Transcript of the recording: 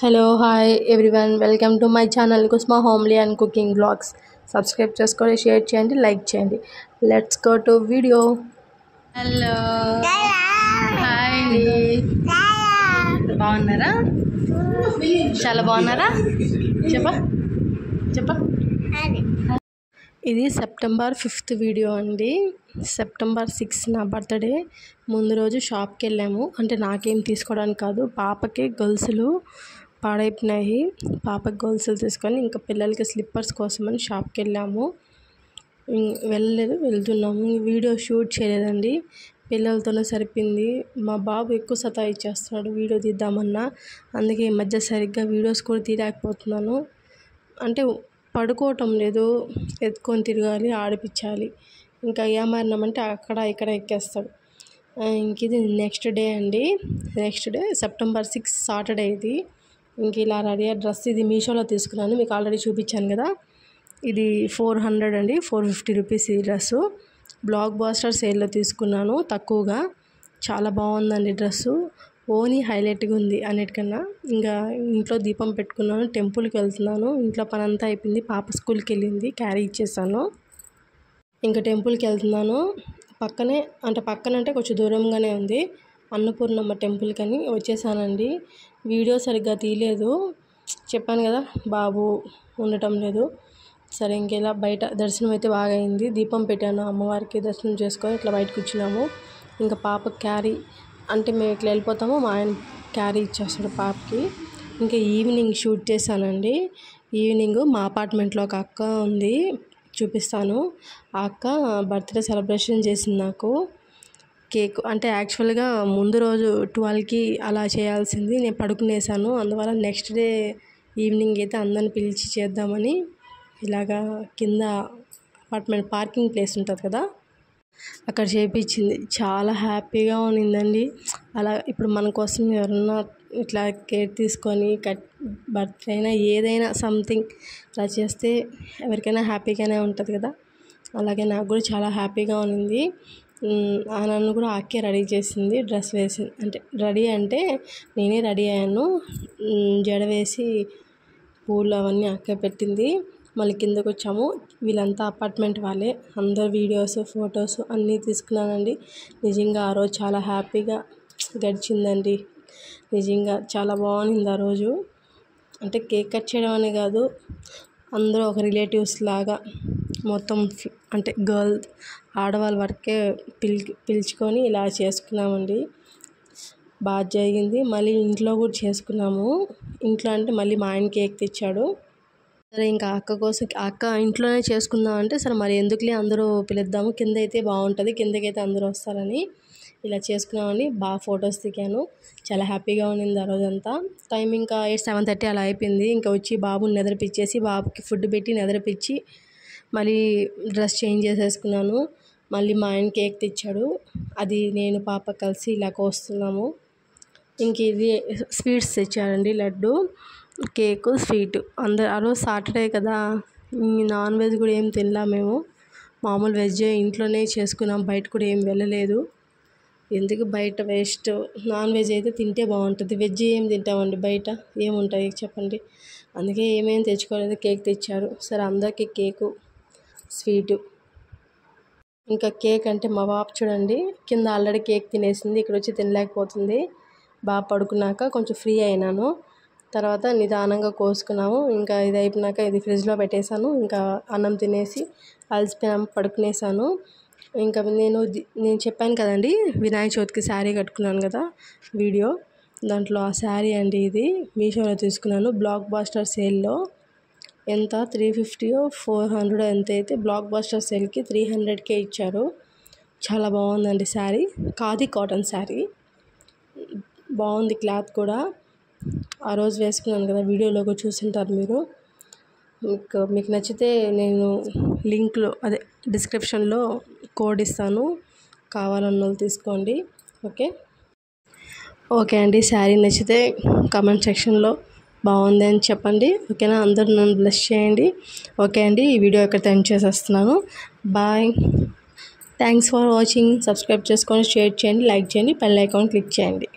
Hello, hi everyone. Welcome to my channel Kusma Homely and Cooking Vlogs. Subscribe చేసుకోండి, share చేయండి, like చేయండి. Let's go to video. Hello hi అండి, బాగున్నారా? చాలా బాగున్నారా? చెప్ప ఇది సెప్టెంబర్ 5th వీడియో అండి. సెప్టెంబర్ 6 నా బర్త్డే. ముందు రోజు షాప్కి వెళ్ళాము. అంటే నాకేం తీసుకోవడానికి కాదు, పాపకి గొలుసులు పాడైపోయినాయి. పాపకి గొలుసులు తీసుకొని ఇంకా పిల్లలకి స్లిప్పర్స్ కోసమని షాప్కి వెళ్ళాము. వెళ్తున్నాము. వీడియో షూట్ చేయలేదండి, పిల్లలతోనే సరిపోయింది. మా బాబు ఎక్కువ సతాయిచ్చేస్తున్నాడు వీడియో తీద్దామన్నా. అందుకే ఈ మధ్య సరిగ్గా వీడియోస్ కూడా తీయలేకపోతున్నాను. అంటే పడుకోవటం లేదు, ఎత్తుకొని తిరగాలి, ఆడిపించాలి. ఇంకా ఏమన్నామంటే అక్కడ ఇక్కడ ఎక్కేస్తాడు. ఇంక ఇది నెక్స్ట్ డే అండి. Next day September 6 Saturday. ఇది ఇంక ఇలా రెడీ డ్రెస్ ఇది మీషోలో తీసుకున్నాను, మీకు ఆల్రెడీ చూపించాను కదా. ఇది 400 అండి, 450 రూపీస్ ఈ డ్రెస్సు. బ్లాక్ బాస్టర్ సేల్లో తీసుకున్నాను తక్కువగా. చాలా బాగుందండి డ్రెస్సు. ఓనీ హైలైట్గా ఉంది అన్నిటికన్నా. ఇంకా ఇంట్లో దీపం పెట్టుకున్నాను, టెంపుల్కి వెళ్తున్నాను. ఇంట్లో పని అంతా అయిపోయింది, పాప స్కూల్కి వెళ్ళింది, క్యారీ ఇచ్చేసాను. ఇంకా టెంపుల్కి వెళ్తున్నాను. పక్కనంటే కొంచెం దూరంగానే ఉంది, అన్నపూర్ణమ్మ టెంపుల్కి అని వచ్చేసానండి. వీడియో సరిగ్గా తీయలేదు, చెప్పాను కదా బాబు ఉండటం లేదు. సరే ఇంకెలా బయట దర్శనం అయితే బాగా అయింది. దీపం పెట్టాను అమ్మవారికి, దర్శనం చేసుకొని ఇట్లా బయటకు వచ్చినాము. ఇంకా పాప క్యారీ అంటే మేము ఇట్లా వెళ్ళిపోతాము, మా ఆయన క్యారీ ఇచ్చేస్తాడు పాపకి. ఇంకా ఈవినింగ్ షూట్ చేశానండి. ఈవినింగ్ మా అపార్ట్మెంట్లో ఒక అక్క ఉంది, చూపిస్తాను. ఆ అక్క బర్త్డే సెలబ్రేషన్ చేసింది నాకు. కేక్ అంటే యాక్చువల్గా ముందు రోజు 12కి అలా చేయాల్సింది, నేను పడుకునేసాను. అందువల్ల నెక్స్ట్ డే ఈవినింగ్ అయితే అందరిని పిలిచి చేద్దామని ఇలాగా కింద అపార్ట్మెంట్ పార్కింగ్ ప్లేస్ ఉంటుంది కదా, అక్కడ చేయించింది. చాలా హ్యాపీగా ఉన్నిందండి. అలా ఇప్పుడు మన కోసం ఎవరన్నా ఇట్లా కేర్ తీసుకొని బర్త్డే అయినా ఏదైనా సంథింగ్ అలా చేస్తే ఎవరికైనా హ్యాపీగానే ఉంటుంది కదా. అలాగే నాకు కూడా చాలా హ్యాపీగా ఉన్నింది. నన్ను కూడా అక్కే రెడీ చేసింది, డ్రెస్ వేసి అంటే నేనే రెడీ అయ్యాను. జడ వేసి పూలు అవన్నీ అక్కే పెట్టింది. మళ్ళీ కిందకు వచ్చాము. వీళ్ళంతా అపార్ట్మెంట్ వాళ్ళే. అందరు వీడియోస్ ఫొటోస్ అన్నీ తీసుకున్నానండి. నిజంగా ఆ రోజు చాలా హ్యాపీగా గడిచిందండి. నిజంగా చాలా బాగుంది ఆ రోజు. అంటే కేక్ కట్ చేయడం అనే కాదు, అందరూ ఒక రిలేటివ్స్ లాగా మొత్తం అంటే ఆడవాళ్ళ వరకే పిలుచుకొని ఇలా చేసుకున్నామండి. బాగా జరిగింది. మళ్ళీ ఇంట్లో కూడా చేసుకున్నాము. ఇంట్లో అంటే మళ్ళీ మా ఆయన కేక్ తెచ్చాడు. సరే ఇంకా అక్క కోసం అక్క ఇంట్లోనే చేసుకుందాం అంటే సరే మరి ఎందుకులే అందరూ పిలుద్దాము, కింద అయితే బాగుంటుంది, కిందకైతే అందరూ వస్తారని ఇలా చేసుకున్నామని బాగా ఫొటోస్ దిగాను. చాలా హ్యాపీగా ఉన్నింది ఆ రోజంతా. టైం ఇంకా 7:30 అలా అయిపోయింది. ఇంకా వచ్చి బాబుని నిద్రపిచ్చేసి బాబుకి ఫుడ్ పెట్టి నిద్రపిచ్చి మళ్ళీ డ్రెస్ చేంజ్ చేసేసుకున్నాను. మళ్ళీ మా ఆయన కేక్ తెచ్చాడు, అది నేను పాప కలిసి ఇలా కోస్తున్నాము. ఇంక ఇది స్వీట్స్ తెచ్చారండి, లడ్డు, కేకు, స్వీటు. అందరు ఆ రోజు సాటర్డే కదా, నాన్ వెజ్ కూడా ఏం తినలా మేము, మామూలు వెజ్ ఇంట్లోనే చేసుకున్నాం. బయట కూడా ఏం వెళ్ళలేదు, ఎందుకు బయట వేస్ట్. నాన్ వెజ్ అయితే తింటే బాగుంటుంది, వెజ్ ఏం తింటామండి, బయట ఏముంటాయి చెప్పండి. అందుకే ఏమేమి తెచ్చుకోలేదు. కేక్ తెచ్చారు. సరే అందరికీ కేకు స్వీటు. ఇంకా కేక్ అంటే మా బాబు చూడండి కింద ఆల్రెడీ కేక్ తినేసింది, ఇక్కడ వచ్చి తినలేకపోతుంది. బాగా పడుకున్నాక కొంచెం ఫ్రీ అయినాను. తర్వాత నిదానంగా కోసుకున్నాము. ఇంకా ఇది అయిపోయినాక ఇది ఫ్రిడ్జ్లో పెట్టేశాను. ఇంకా అన్నం తినేసి అలసిపోయాము, పడుకునేసాను. ఇంకా నేను చెప్పాను కదండి వినాయక చవితికి శారీ కట్టుకున్నాను కదా వీడియో, దాంట్లో ఆ శారీ అండి. ఇది మీషోలో తీసుకున్నాను బ్లాక్ బాస్టర్ సేల్లో. ఎంత 350 400 ఎంత అయితే బ్లాక్ బాస్టర్ సేల్కి 300కే ఇచ్చారు. చాలా బాగుందండి శారీ, ఖాదీ కాటన్ శారీ, బాగుంది క్లాత్ కూడా. ఆ రోజు వేసుకున్నాను కదా, వీడియోలో కూడా చూసింటారు మీరు. మీకు నచ్చితే నేను లింక్లో డిస్క్రిప్షన్లో కోడ్ ఇస్తాను, కావాలన్న వాళ్ళు తీసుకోండి. ఓకే అండి. శారీ నచ్చితే కామెంట్ సెక్షన్లో బాగుంది అని చెప్పండి, ఓకేనా. అందరూ నన్ను బ్లెస్ చేయండి. ఓకే అండి, ఈ వీడియో ఇక్కడ ఎండ్ చేసేస్తున్నాను. Bye, thanks for watching. Subscribe చేసుకొని షేర్ చేయండి, లైక్ చేయండి, బెల్ ఐకాన్ క్లిక్ చేయండి.